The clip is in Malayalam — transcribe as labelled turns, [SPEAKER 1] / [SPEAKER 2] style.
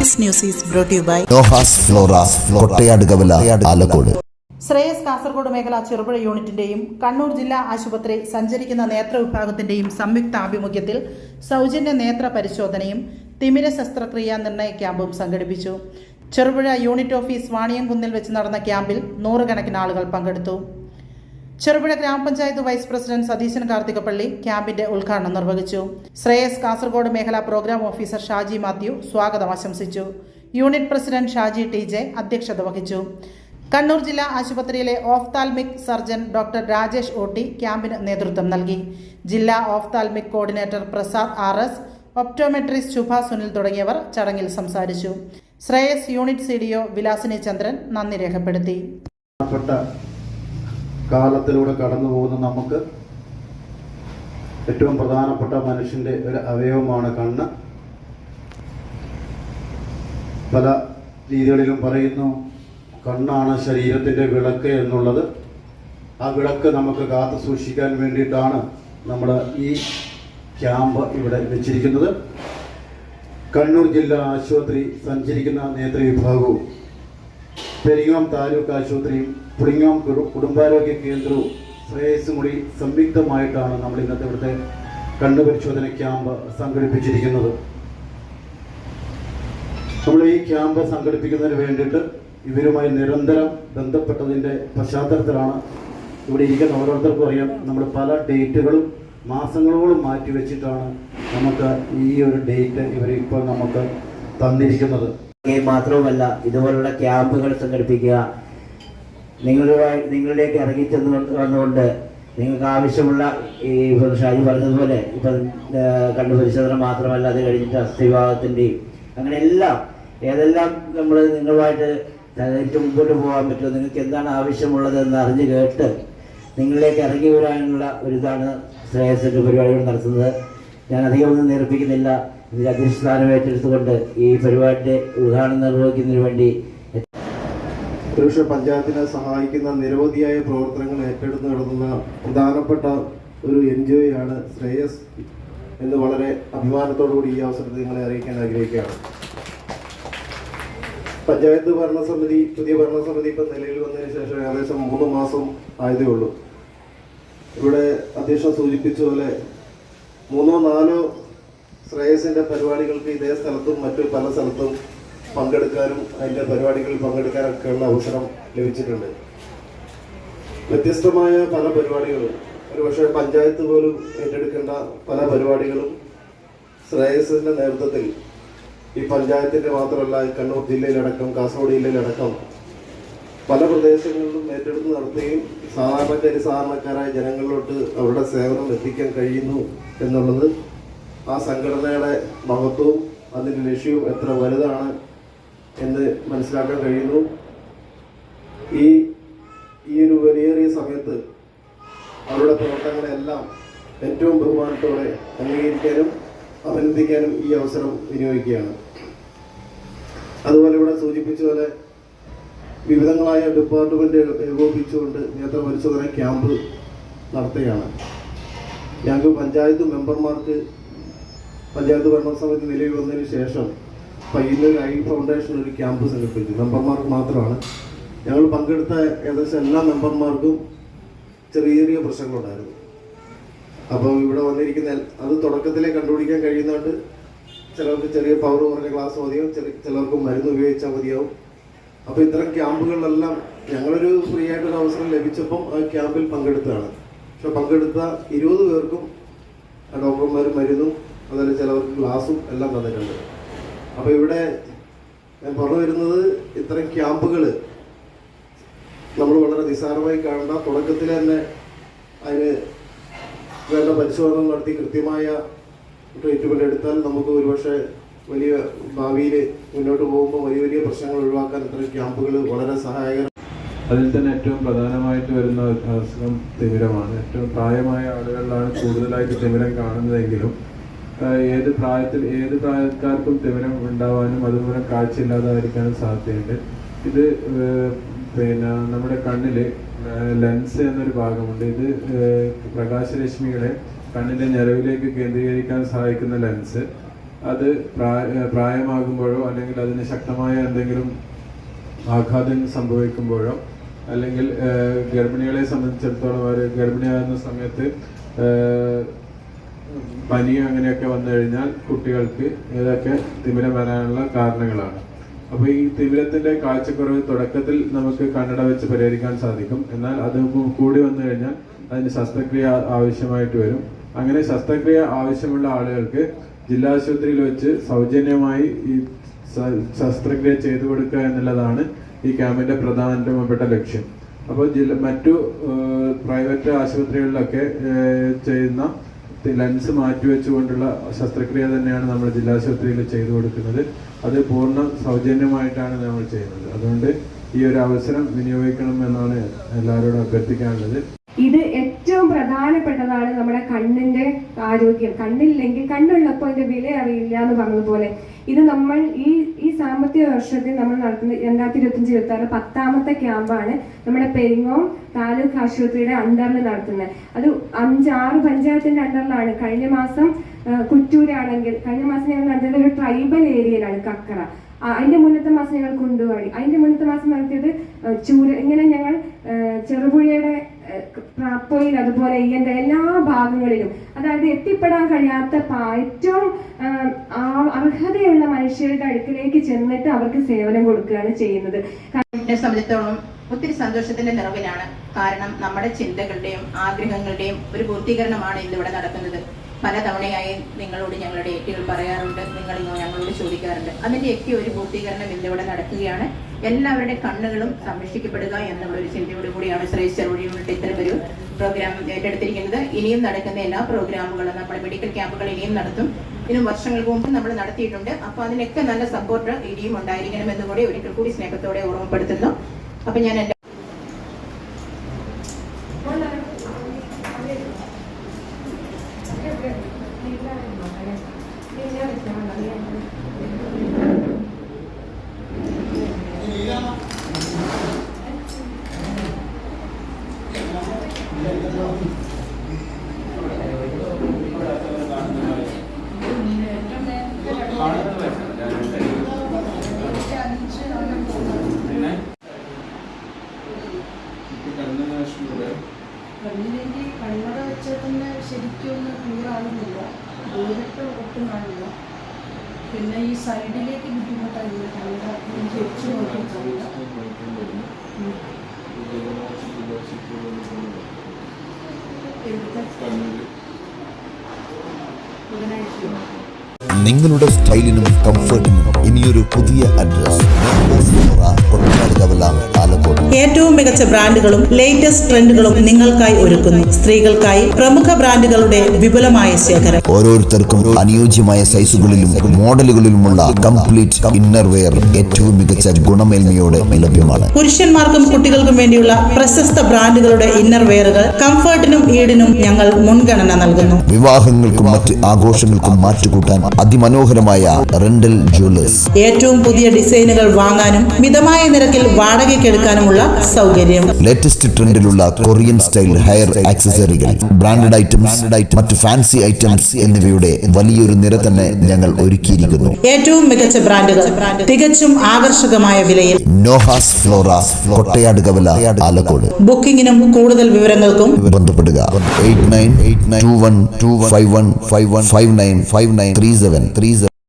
[SPEAKER 1] This news is brought to you by
[SPEAKER 2] Nohas Flora, Kottayadukavila, Alakkod.
[SPEAKER 1] Shreyas Kasaragod മേഖല ചെറുപുഴ യൂണിറ്റിന്റെയും കണ്ണൂർ ജില്ലാ ആശുപത്രി സഞ്ചരിക്കുന്ന നേത്ര വിഭാഗത്തിന്റെയും സംയുക്ത ആഭിമുഖ്യത്തിൽ സൗജന്യ നേത്ര പരിശോധനയും തിമിര ശസ്ത്രക്രിയാ നിർണയ ക്യാമ്പും സംഘടിപ്പിച്ചു. ചെറുപുഴ യൂണിറ്റ് ഓഫീസ് വാണിയംകുന്നിൽ വെച്ച് നടന്ന ക്യാമ്പിൽ നൂറുകണക്കിന് ആളുകൾ പങ്കെടുത്തു. ചെറുപുഴ ഗ്രാമപഞ്ചായത്ത് വൈസ് പ്രസിഡന്റ് സതീശൻ കാർത്തികപ്പള്ളി ക്യാമ്പിന്റെ ഉദ്ഘാടനം നിർവഹിച്ചു. ശ്രേയസ് കാസർഗോഡ് മേഖല പ്രോഗ്രാം ഓഫീസർ ഷാജി മാത്യു സ്വാഗതം ആശംസിച്ചു. യൂണിറ്റ് പ്രസിഡന്റ് ഷാജി TJ അധ്യക്ഷത വഹിച്ചു. കണ്ണൂർ ജില്ലാ ആശുപത്രിയിലെ ophthalmic surgeon doctor Rajesh OT ക്യാമ്പിന് നേതൃത്വം നൽകി. ജില്ലാ ophthalmic coordinator Prasad RS, optometrist Shubha Sunil തുടങ്ങിയവർ ചടങ്ങിൽ സംസാരിച്ചു. ശ്രേയസ് യൂണിറ്റ് CDO വിലാസിനി ചന്ദ്രൻ നന്ദി രേഖപ്പെടുത്തി.
[SPEAKER 3] കാലത്തിലൂടെ കടന്നു പോകുന്ന നമുക്ക് ഏറ്റവും പ്രധാനപ്പെട്ട മനുഷ്യന്റെ ഒരു അവയവമാണ് കണ്ണ്. പല രീതികളിലും പറയുന്നു കണ്ണാണ് ശരീരത്തിന്റെ വിളക്ക് എന്നുള്ളത്. ആ വിളക്ക് നമുക്ക് കാത്തു സൂക്ഷിക്കാൻ വേണ്ടിയിട്ടാണ് നമ്മൾ ഈ ക്യാമ്പ് ഇവിടെ വെച്ചിരിക്കുന്നത്. കണ്ണൂർ ജില്ലാ ആശുപത്രി സഞ്ചരിക്കുന്ന നേത്ര വിഭാഗവും പെരിങ്ങോം താലൂക്ക് ആശുപത്രിയും പുളിങ്ങോം കുടുംബാരോഗ്യ കേന്ദ്രവും ശ്രേയസും കൂടി സംയുക്തമായിട്ടാണ് നമ്മൾ ഇന്നത്തെ ഇവിടുത്തെ കണ്ണു പരിശോധന ക്യാമ്പ് സംഘടിപ്പിച്ചിരിക്കുന്നത്. നമ്മൾ ഈ ക്യാമ്പ് സംഘടിപ്പിക്കുന്നതിന് വേണ്ടിയിട്ട് ഇവരുമായി നിരന്തരം ബന്ധപ്പെട്ടതിൻ്റെ പശ്ചാത്തലത്തിലാണ് ഇവിടെ ഇരിക്കുന്ന ഓരോരുത്തർക്കും അറിയാം. നമ്മൾ പല ഡേറ്റുകളും മാസങ്ങളോളം മാറ്റി വെച്ചിട്ടാണ് നമുക്ക് ഈ ഒരു ഡേറ്റ് ഇവരിപ്പോൾ നമുക്ക് തന്നിരിക്കുന്നത്.
[SPEAKER 4] മാത്രവുമല്ല ഇതുപോലുള്ള ക്യാമ്പുകൾ സംഘടിപ്പിക്കുക, നിങ്ങളിലേക്ക് ഇറങ്ങിച്ചെന്ന് വന്നുകൊണ്ട് നിങ്ങൾക്ക് ആവശ്യമുള്ള ഈ ഷാജി പറഞ്ഞതുപോലെ ഇപ്പം കണ്ണു പരിശോധന മാത്രമല്ല, അത് കഴിഞ്ഞിട്ട് അസ്ഥിവിഭാഗത്തിൻ്റെയും അങ്ങനെ എല്ലാം ഏതെല്ലാം നമ്മൾ നിങ്ങളുമായിട്ട് സഹകരിച്ച് മുമ്പോട്ട് പോകാൻ പറ്റുമോ, നിങ്ങൾക്ക് എന്താണ് ആവശ്യമുള്ളതെന്ന് അറിഞ്ഞ് കേട്ട് നിങ്ങളിലേക്ക് ഇറങ്ങി വരാനുള്ള ഒരിതാണ് ശ്രേയസിൻ്റെ പരിപാടികൾ നടത്തുന്നത്. ഞാൻ അധികമൊന്നും നേർപ്പിക്കുന്നില്ല. ഇതിൽ അധ്യക്ഷസ്ഥാനം ഏറ്റെടുത്തുകൊണ്ട് ഈ പരിപാടിയുടെ ഉദ്ഘാടനം നിർവഹിക്കുന്നതിന് വേണ്ടി
[SPEAKER 3] ഒരുപക്ഷെ പഞ്ചായത്തിനെ സഹായിക്കുന്ന നിരവധിയായ പ്രവർത്തനങ്ങൾ ഏറ്റെടുത്ത് നടത്തുന്ന പ്രധാനപ്പെട്ട ഒരു NGO ആണ് ശ്രേയസ് എന്ന് വളരെ അഭിമാനത്തോടുകൂടി ഈ അവസരത്തിൽ നിങ്ങളെ അറിയിക്കാൻ ആഗ്രഹിക്കുകയാണ്. പഞ്ചായത്ത് ഭരണസമിതി, പുതിയ ഭരണസമിതി ഇപ്പം നിലയിൽ വന്നതിന് ശേഷം ഏകദേശം 3 മാസം ആയതേ ഉള്ളൂ. ഇവിടെ അധ്യക്ഷൻ സൂചിപ്പിച്ച പോലെ 3-4 ശ്രേയസിൻ്റെ പരിപാടികൾക്ക് ഇതേ സ്ഥലത്തും മറ്റു പല സ്ഥലത്തും പങ്കെടുക്കാനും അതിൻ്റെ പരിപാടികളിൽ പങ്കെടുക്കാനൊക്കെയുള്ള അവസരം ലഭിച്ചിട്ടുണ്ട്. വ്യത്യസ്തമായ പല പരിപാടികളും, ഒരുപക്ഷെ പഞ്ചായത്ത് പോലും ഏറ്റെടുക്കേണ്ട പല പരിപാടികളും ശ്രേയസിൻ്റെ നേതൃത്വത്തിൽ ഈ പഞ്ചായത്തിൻ്റെ മാത്രമല്ല കണ്ണൂർ ജില്ലയിലടക്കം കാസർഗോഡ് ജില്ലയിലടക്കം പല പ്രദേശങ്ങളിലും ഏറ്റെടുത്ത് നടത്തുകയും സാധാരണക്കാരായ ജനങ്ങളിലോട്ട് അവരുടെ സേവനം എത്തിക്കാൻ കഴിയുന്നു എന്നുള്ളത് ആ സംഘടനയുടെ മഹത്വവും അതിൻ്റെ ലക്ഷ്യവും എത്ര വലുതാണ് എന്ന് മനസ്സിലാക്കാൻ കഴിയുന്നു. ഈ ഒരു വലിയേറിയ സമയത്ത് അവരുടെ പ്രവർത്തനങ്ങളെല്ലാം ഏറ്റവും ബഹുമാനത്തോടെ അംഗീകരിക്കാനും അഭിനന്ദിക്കാനും ഈ അവസരം വിനിയോഗിക്കുകയാണ്. അതുപോലെ ഇവിടെ സൂചിപ്പിച്ച പോലെ വിവിധങ്ങളായ ഡിപ്പാർട്ട്മെന്റ് ഏകോപിപ്പിച്ചുകൊണ്ട് നേത്ര പരിശോധന ക്യാമ്പ് നടത്തുകയാണ്. ഞങ്ങൾക്ക് പഞ്ചായത്ത് മെമ്പർമാർക്ക് പഞ്ചായത്ത് ഭരണസമിതി നിലവിൽ വന്നതിന് ശേഷം പയ്യന്നൂർ ഐ ഫൗണ്ടേഷൻ ഒരു ക്യാമ്പ് സംഘടിപ്പിച്ചു. മെമ്പർമാർക്ക് മാത്രമാണ്. ഞങ്ങൾ പങ്കെടുത്ത ഏകദേശം എല്ലാ മെമ്പർമാർക്കും ചെറിയ ചെറിയ പ്രശ്നങ്ങളുണ്ടായിരുന്നു. അപ്പോൾ ഇവിടെ വന്നിരിക്കുന്ന അത് തുടക്കത്തിലേ കണ്ടുപിടിക്കാൻ കഴിയുന്നതുകൊണ്ട് ചിലർക്ക് ചെറിയ പവർ കുറഞ്ഞ ക്ലാസ് മതിയാവും, ചിലർക്ക് മരുന്ന് ഉപയോഗിച്ചാൽ മതിയാവും. അപ്പോൾ ഇത്തരം ക്യാമ്പുകളിലെല്ലാം ഞങ്ങളൊരു ഫ്രീ ആയിട്ടൊരു അവസരം ലഭിച്ചപ്പം ആ ക്യാമ്പിൽ പങ്കെടുത്തതാണ്. പക്ഷെ പങ്കെടുത്ത 20 പേർക്കും ഡോക്ടർമാരും മരുന്നും അതുപോലെ ചിലവർക്ക് ഗ്ലാസും എല്ലാം തന്നിട്ടുണ്ട്. അപ്പോൾ ഇവിടെ ഞാൻ പറഞ്ഞു വരുന്നത് ഇത്തരം ക്യാമ്പുകൾ നമ്മൾ വളരെ നിസ്സാരമായി കാണേണ്ട, തുടക്കത്തിൽ തന്നെ അതിന് വേണ്ട പരിശോധന നടത്തി കൃത്യമായ ട്രീറ്റ്മെൻറ്റ് എടുത്താൽ നമുക്ക് ഒരുപക്ഷെ വലിയ ഭാവിയിൽ മുന്നോട്ട് പോകുമ്പോൾ വലിയ പ്രശ്നങ്ങൾ ഒഴിവാക്കാൻ ഇത്തരം ക്യാമ്പുകൾ വളരെ സഹായകരം.
[SPEAKER 5] അതിൽ തന്നെ ഏറ്റവും പ്രധാനമായിട്ട് വരുന്ന അസുഖം തിമിരമാണ്. ഏറ്റവും പ്രായമായ ആളുകളിലാണ് കൂടുതലായിട്ട് തിമിരം കാണുന്നതെങ്കിലും ഏത് പ്രായക്കാർക്കും തിമിരം ഉണ്ടാവാനും അതുപോലെ കാഴ്ചയില്ലാതായിരിക്കാനും സാധ്യതയുണ്ട്. ഇത് നമ്മുടെ കണ്ണിൽ ലെൻസ് എന്നൊരു ഭാഗമുണ്ട്. ഇത് പ്രകാശരശ്മികളെ കണ്ണിൻ്റെ ഞരവിലേക്ക് കേന്ദ്രീകരിക്കാൻ സഹായിക്കുന്ന ലെൻസ്. അത് പ്രായമാകുമ്പോഴോ അല്ലെങ്കിൽ അതിന് ശക്തമായ എന്തെങ്കിലും ആഘാതം സംഭവിക്കുമ്പോഴോ അല്ലെങ്കിൽ ഗർഭിണികളെ സംബന്ധിച്ചിടത്തോളം അവർ ഗർഭിണിയാകുന്ന സമയത്ത് പനി അങ്ങനെയൊക്കെ വന്നു കഴിഞ്ഞാൽ കുട്ടികൾക്ക് ഇതൊക്കെ തിമിരം വരാനുള്ള കാരണങ്ങളാണ്. അപ്പോൾ ഈ തിമിരത്തിന്റെ കാഴ്ചക്കുറവ് തുടക്കത്തിൽ നമുക്ക് കണ്ണട വെച്ച് പരിഹരിക്കാൻ സാധിക്കും. എന്നാൽ അത് കൂടി വന്നു കഴിഞ്ഞാൽ അതിന് ശസ്ത്രക്രിയ ആവശ്യമായിട്ട് വരും. അങ്ങനെ ശസ്ത്രക്രിയ ആവശ്യമുള്ള ആളുകൾക്ക് ജില്ലാ ആശുപത്രിയിൽ വെച്ച് സൗജന്യമായി ഈ ശസ്ത്രക്രിയ ചെയ്തു കൊടുക്കുക എന്നുള്ളതാണ് ഈ ക്യാമ്പിന്റെ പ്രധാനപ്പെട്ട ലക്ഷ്യം. അപ്പോൾ മറ്റു പ്രൈവറ്റ് ആശുപത്രികളിലൊക്കെ ചെയ്യുന്ന ലെൻസ് മാറ്റിവെച്ചുകൊണ്ടുള്ള ശസ്ത്രക്രിയ തന്നെയാണ് നമ്മൾ ജില്ലാ ആശുപത്രിയിൽ ചെയ്തു കൊടുക്കുന്നത്. അത് പൂർണ്ണ സൗജന്യമായിട്ടാണ് നമ്മൾ ചെയ്യുന്നത്. അതുകൊണ്ട് ഈ ഒരു അവസരം വിനിയോഗിക്കണം എന്നാണ് എല്ലാവരോടും അഭ്യർത്ഥിക്കാനുള്ളത്.
[SPEAKER 6] ഇത് ഏറ്റവും പ്രധാനപ്പെട്ടതാണ് നമ്മുടെ കണ്ണിന്റെ ആരോഗ്യം. കണ്ണില്ലെങ്കിൽ കണ്ണുള്ളപ്പോൾ അതിന്റെ വില അറിയില്ല എന്ന് പറഞ്ഞതുപോലെ ഇത് നമ്മൾ ഈ സാമ്പത്തിക വർഷത്തിൽ നമ്മൾ നടത്തുന്ന 2025-26 10ാമത്തെ ക്യാമ്പാണ് നമ്മുടെ പെരിങ്ങോം താലൂക്ക് ആശുപത്രിയുടെ അണ്ടറിൽ നടത്തുന്നത്. അത് 5-6 പഞ്ചായത്തിന്റെ അണ്ടറിലാണ്. കഴിഞ്ഞ മാസം കുറ്റൂരാണെങ്കിൽ കഴിഞ്ഞ മാസം ഞങ്ങൾ നടത്തിയത് ഒരു ട്രൈബൽ ഏരിയയിലാണ്, കക്കറ. അതിന്റെ മുന്നത്തെ മാസം ഞങ്ങൾ കൊണ്ടുപോയി. അതിന്റെ മുന്നത്തെ മാസം നടത്തിയത് ഇങ്ങനെ ഞങ്ങൾ ചെറുപുഴയുടെ പ്രാപ്പോയിൽ അതുപോലെ ഈയന്റെ എല്ലാ ഭാഗങ്ങളിലും, അതായത് എത്തിപ്പെടാൻ കഴിയാത്ത ഏറ്റവും അർഹതയുള്ള മനുഷ്യരുടെ അടുക്കിലേക്ക് ചെന്നിട്ട് അവർക്ക് സേവനം കൊടുക്കുകയാണ് ചെയ്യുന്നത്.
[SPEAKER 7] എന്നെ സംബന്ധിച്ചിടത്തോളം ഒത്തിരി സന്തോഷത്തിന്റെ നിറവിലാണ്. കാരണം നമ്മുടെ ചിന്തകളുടെയും ആഗ്രഹങ്ങളുടെയും ഒരു പൂർത്തീകരണമാണ് ഇന്നിവിടെ നടക്കുന്നത്. പലതവണയായി നിങ്ങളോട് ഞങ്ങളുടെ ഏറ്റുകൾ പറയാറുണ്ട്, നിങ്ങൾ ഞങ്ങളോട് ചോദിക്കാറുണ്ട്. അതിന്റെയൊക്കെ ഒരു പൂർത്തീകരണം ഇന്നിവിടെ നടക്കുകയാണ്. എല്ലാവരുടെ കണ്ണുകളും സംരക്ഷിക്കപ്പെടുക എന്നുള്ള ഒരു ചിന്തയോടു കൂടിയാണ് ശ്രേഷ്ഠ യൂണിറ്റ് ഇത്തരം ഒരു പ്രോഗ്രാം ഏറ്റെടുത്തിരിക്കുന്നത്. ഇനിയും നടക്കുന്ന എല്ലാ പ്രോഗ്രാമുകളും നമ്മുടെ മെഡിക്കൽ ക്യാമ്പുകൾ ഇനിയും നടത്തും. ഇതിനും വർഷങ്ങൾക്ക് മുമ്പ് നമ്മൾ നടത്തിയിട്ടുണ്ട്. അപ്പൊ അതിനൊക്കെ നല്ല സപ്പോർട്ട് ഇനിയും ഉണ്ടായിരിക്കണം എന്നുകൂടി ഒരിക്കൽ കൂടി സ്നേഹത്തോടെ ഓർമ്മപ്പെടുത്തുന്നു. അപ്പൊ ഞാൻ എന്റെ
[SPEAKER 8] കണ്ണിലേക്ക് കണ്ണട വെച്ചാൽ തന്നെ ശരിക്കും ഒന്ന് ക്ലിയറാകുന്നില്ല, ദൂരത്ത് ഒട്ടും കാണില്ല. പിന്നെ ഈ സൈഡിലേക്ക് ബുദ്ധിമുട്ടായില്ല, കണ്ണട വെച്ച് നോക്കിയിട്ടില്ല. ബുധനാഴ്ച
[SPEAKER 2] നിങ്ങളുടെ സ്റ്റൈലിനും കംഫർട്ടിനും ഇനിയൊരു പുതിയ അഡ്രസ് ആലക്കോട്.
[SPEAKER 1] ഏറ്റവും മികച്ച ബ്രാൻഡുകളും ലേറ്റസ്റ്റ് ട്രെൻഡുകളും നിങ്ങൾക്കായി ഒരുക്കുന്നു. സ്ത്രീകൾക്കായി പ്രമുഖ ബ്രാൻഡുകളുടെ വിപുലമായ ശേഖരം.
[SPEAKER 2] ഓരോരുത്തർക്കും അനുയോജ്യമായ സൈസുകളിലും മോഡലുകളിലുമുള്ള കംപ്ലീറ്റ് ഇന്നർ വെയർ ഏറ്റവും മികച്ച ഗുണമേന്മയോടെ ലഭ്യമാണ്.
[SPEAKER 1] പുരുഷന്മാർക്കും കുട്ടികൾക്കും വേണ്ടിയുള്ള പ്രശസ്ത ബ്രാൻഡുകളുടെ ഇന്നർ വെയറുകൾ കംഫർട്ടിനും ഈടിനും ഞങ്ങൾ മുൻഗണന നൽകുന്നു.
[SPEAKER 2] വിവാഹങ്ങൾക്കും മറ്റ് ആഘോഷങ്ങൾക്കും മാറ്റുകൂട്ടാൻ അതിമനോഹരമായ റെന്റൽ ജ്വല്ലേഴ്സ്.
[SPEAKER 1] ഏറ്റവും പുതിയ ഡിസൈനുകൾ വാങ്ങാനും മിതമായ നിരക്കിൽ വാടകയ്ക്കെടുക്കാനുമുള്ള സൗകര്യം.
[SPEAKER 2] ലേറ്റസ്റ്റ് ട്രെൻഡിലുള്ള കൊറിയൻ സ്റ്റൈൽ ഹെയർ ആക്സസറികൾ, ബ്രാൻഡഡ് ഐറ്റംസ്, മറ്റ് ഫാൻസി ഐറ്റംസ് എന്നിവയുടെ വലിയൊരു നിര തന്നെ ഞങ്ങൾ ഒരുക്കിയിരിക്കുന്നു.
[SPEAKER 1] ഏറ്റവും മികച്ച ബ്രാൻഡുകൾ തികച്ചും ആകർഷകമായ വിലയിൽ.
[SPEAKER 2] നോഹാസ് ഫ്ലോറ, കൊട്ടയാട് കവല, ആലക്കോട്.
[SPEAKER 1] ബുക്കിംഗിനും കൂടുതൽ വിവരങ്ങൾക്കും
[SPEAKER 2] ബന്ധപ്പെടുക 898921215159593737.